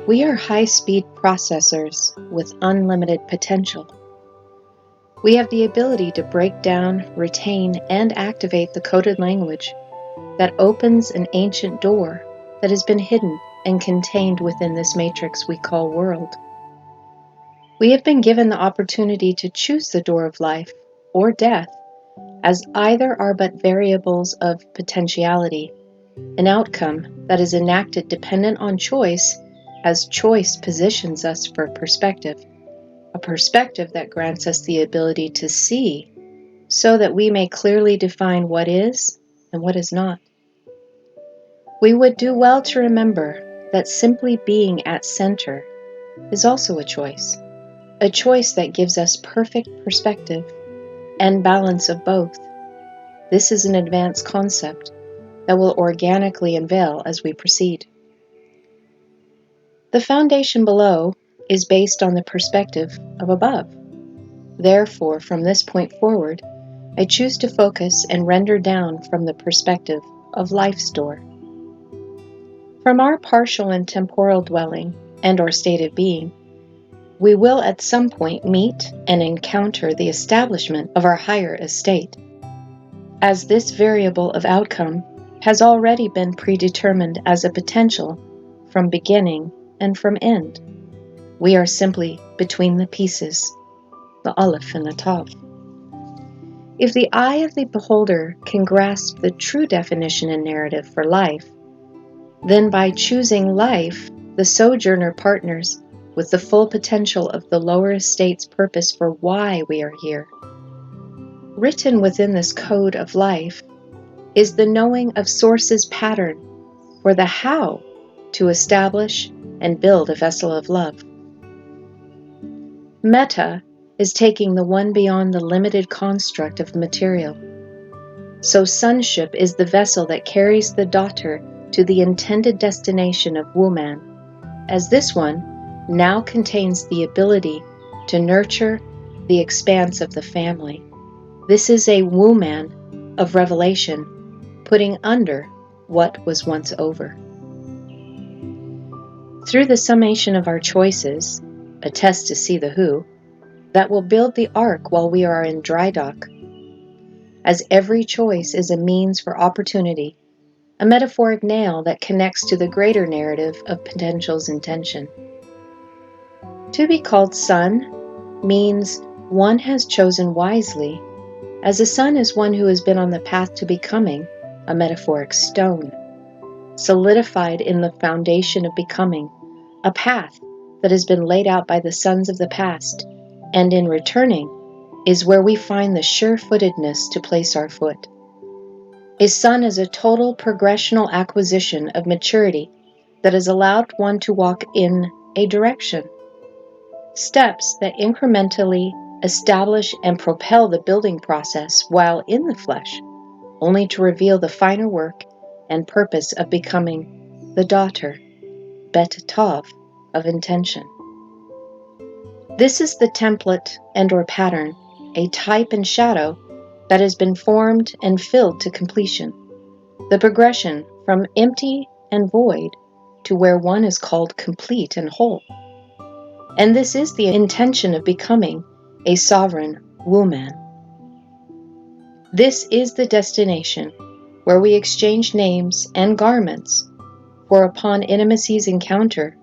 We are high-speed processors with unlimited potential. We have the ability to break down, retain, and activate the coded language that opens an ancient door that has been hidden and contained within this matrix we call world. We have been given the opportunity to choose the door of life or death, as either are but variables of potentiality, an outcome that is enacted dependent on choice, as choice positions us for perspective, a perspective that grants us the ability to see so that we may clearly define what is and what is not. We would do well to remember that simply being at center is also a choice that gives us perfect perspective and balance of both. This is an advanced concept that will organically unveil as we proceed. The foundation below is based on the perspective of above. Therefore, from this point forward, I choose to focus and render down from the perspective of life's door. From our partial and temporal dwelling and or state of being, we will at some point meet and encounter the establishment of our higher estate. As this variable of outcome has already been predetermined as a potential from beginning and from end, we are simply between the pieces, the Aleph and the Tav. If the eye of the beholder can grasp the true definition and narrative for life, then by choosing life, the sojourner partners with the full potential of the lower estate's purpose for why we are here. Written within this code of life is the knowing of Source's pattern for the how to establish and build a vessel of love. Meta is taking the one beyond the limited construct of material. So sonship is the vessel that carries the daughter to the intended destination of woman, as this one now contains the ability to nurture the expanse of the family. This is a woman of revelation, putting under what was once over. Through the summation of our choices, a test to see the who, that will build the ark while we are in dry dock. As every choice is a means for opportunity, a metaphoric nail that connects to the greater narrative of potential's intention. To be called son means one has chosen wisely, as a son is one who has been on the path to becoming a metaphoric stone, solidified in the foundation of becoming, a path that has been laid out by the sons of the past, and in returning is where we find the sure-footedness to place our foot. A son is a total progressional acquisition of maturity that has allowed one to walk in a direction. Steps that incrementally establish and propel the building process while in the flesh, only to reveal the finer work and purpose of becoming the daughter, Bet Tav, of intention. This is the template and or pattern, a type and shadow that has been formed and filled to completion. The progression from empty and void to where one is called complete and whole. And this is the intention of becoming a sovereign woman. This is the destination where we exchange names and garments, for upon intimacy's encounter,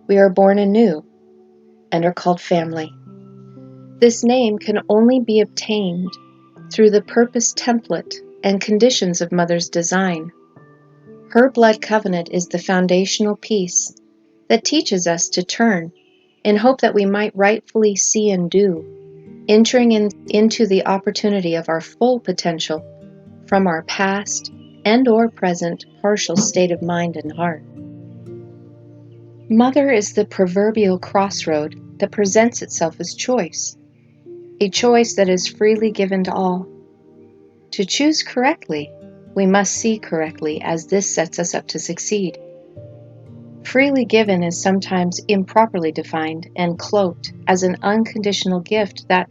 we are born anew and are called family. This name can only be obtained through the purpose template and conditions of Mother's design. Her blood covenant is the foundational piece that teaches us to turn in hope that we might rightfully see and do, entering into the opportunity of our full potential from our past and or present partial state of mind and heart. Mother is the proverbial crossroad that presents itself as choice, a choice that is freely given to all. To choose correctly, we must see correctly, as this sets us up to succeed. Freely given is sometimes improperly defined and cloaked as an unconditional gift that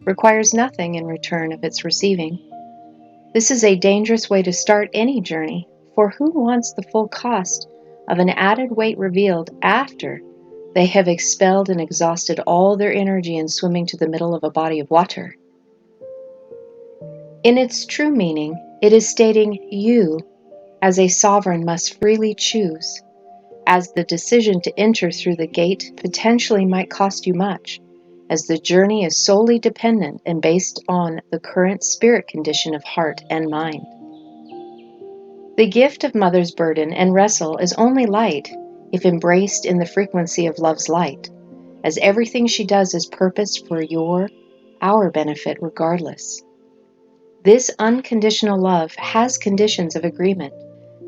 requires nothing in return of its receiving. This is a dangerous way to start any journey, for who wants the full cost of an added weight revealed after they have expelled and exhausted all their energy in swimming to the middle of a body of water. In its true meaning, it is stating you, as a sovereign, must freely choose, as the decision to enter through the gate potentially might cost you much, as the journey is solely dependent and based on the current spirit condition of heart and mind. The gift of Mother's burden and wrestle is only light if embraced in the frequency of love's light, as everything she does is purposed for our benefit regardless. This unconditional love has conditions of agreement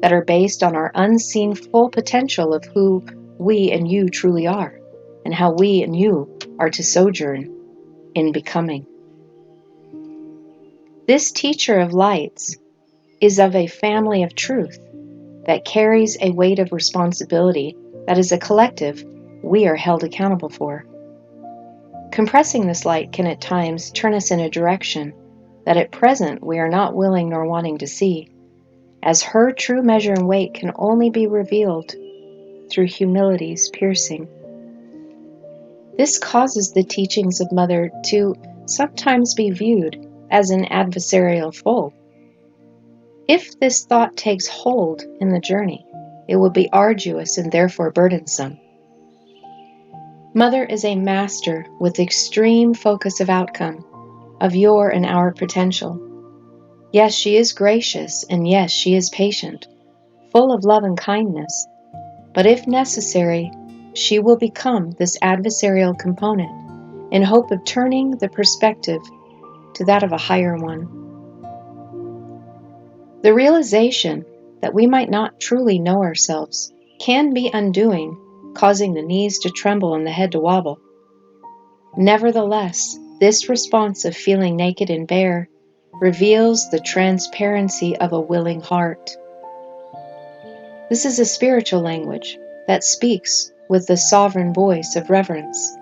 that are based on our unseen full potential of who we and you truly are, and how we and you are to sojourn in becoming. This teacher of lights is of a family of truth that carries a weight of responsibility that as a collective we are held accountable for. Compressing this light can at times turn us in a direction that at present we are not willing nor wanting to see, as her true measure and weight can only be revealed through humility's piercing. This causes the teachings of Mother to sometimes be viewed as an adversarial foe. If this thought takes hold in the journey, it will be arduous and therefore burdensome. Mother is a master with extreme focus of outcome, of your and our potential. Yes, she is gracious, and yes, she is patient, full of love and kindness, but if necessary, she will become this adversarial component in hope of turning the perspective to that of a higher one. The realization that we might not truly know ourselves can be undoing, causing the knees to tremble and the head to wobble. Nevertheless, this response of feeling naked and bare reveals the transparency of a willing heart. This is a spiritual language that speaks with the sovereign voice of reverence,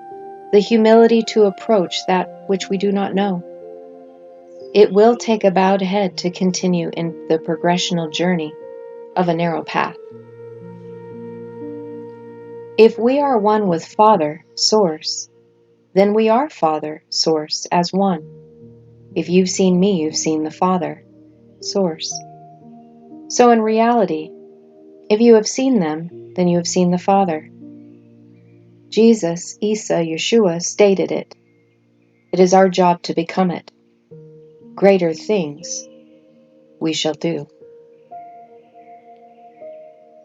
the humility to approach that which we do not know. It will take a bowed head to continue in the progressional journey of a narrow path. If we are one with Father, Source, then we are Father, Source, as one. If you've seen me, you've seen the Father, Source. So in reality, if you have seen them, then you have seen the Father. Jesus, Isa, Yahshua stated it. It is our job to become it. Greater things we shall do.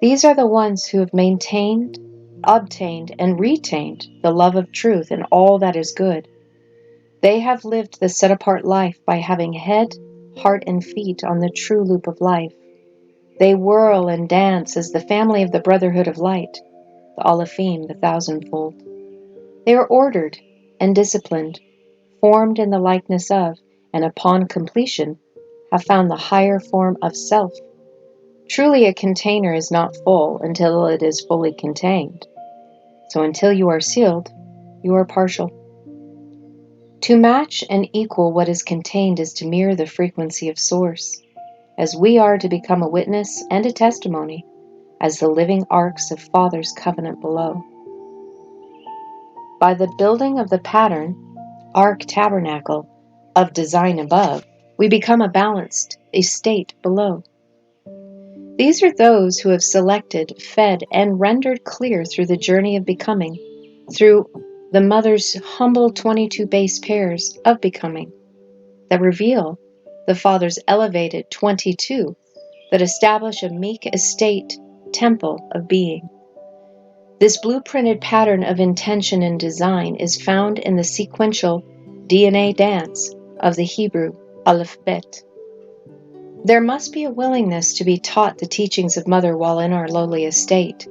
These are the ones who have maintained, obtained, and retained the love of truth and all that is good. They have lived the set-apart life by having head, heart, and feet on the true loop of life. They whirl and dance as the family of the Brotherhood of Light, the Alephim, the thousandfold. They are ordered and disciplined, formed in the likeness of, and upon completion, have found the higher form of self. Truly, a container is not full until it is fully contained. So until you are sealed, you are partial. To match and equal what is contained is to mirror the frequency of Source, as we are to become a witness and a testimony as the living arcs of Father's covenant below. By the building of the pattern, arc tabernacle, of design above, we become a balanced estate below. These are those who have selected, fed, and rendered clear through the journey of becoming, through the Mother's humble 22 base pairs of becoming, that reveal the Father's elevated 22, that establish a meek estate temple of being. This blueprinted pattern of intention and design is found in the sequential DNA dance of the Hebrew alphabet. There must be a willingness to be taught the teachings of Mother while in our lowly estate,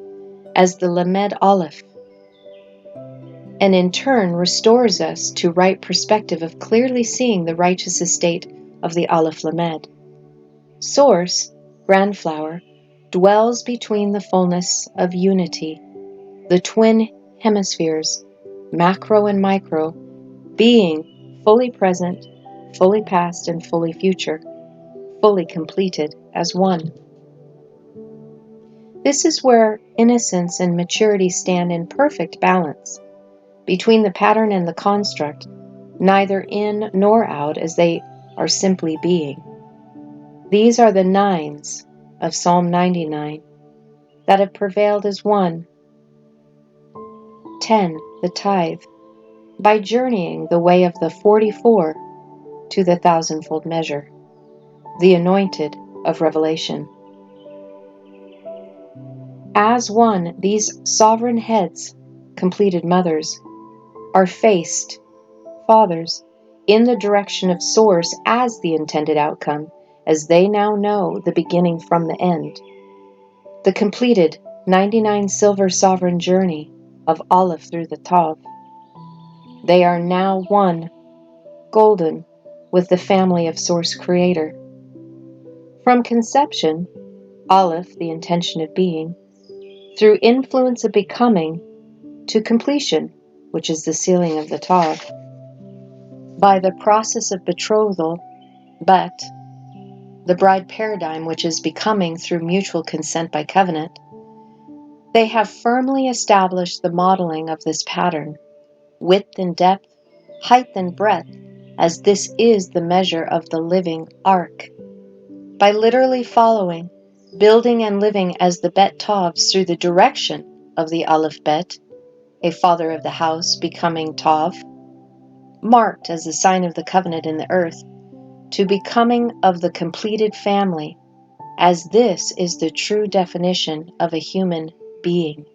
as the Lamed Aleph, and in turn restores us to right perspective of clearly seeing the righteous estate of the Aleph Lamed. Source, Grandflower, dwells between the fullness of unity, the twin hemispheres, macro and micro, being fully present, fully past, and fully future, fully completed as one. This is where innocence and maturity stand in perfect balance between the pattern and the construct, neither in nor out, as they are simply being. These are the nines of Psalm 99 that have prevailed as one. 10. The tithe, by journeying the way of the 44 to the thousandfold measure, the anointed of revelation. As one, these sovereign heads, completed mothers, are faced, fathers, in the direction of source as the intended outcome, as they now know the beginning from the end. The completed 99 silver sovereign journey of Aleph through the Tav. They are now one, golden, with the family of Source Creator. From conception, Aleph, the intention of being, through influence of becoming, to completion, which is the sealing of the Tav. By the process of betrothal, Bet, the bride paradigm which is becoming through mutual consent by covenant, they have firmly established the modeling of this pattern, width and depth, height and breadth, as this is the measure of the living ark. By literally following, building and living as the Bet Tavs through the direction of the Aleph Bet, a father of the house becoming Tav, marked as the sign of the covenant in the earth, to becoming of the completed family, as this is the true definition of a human being.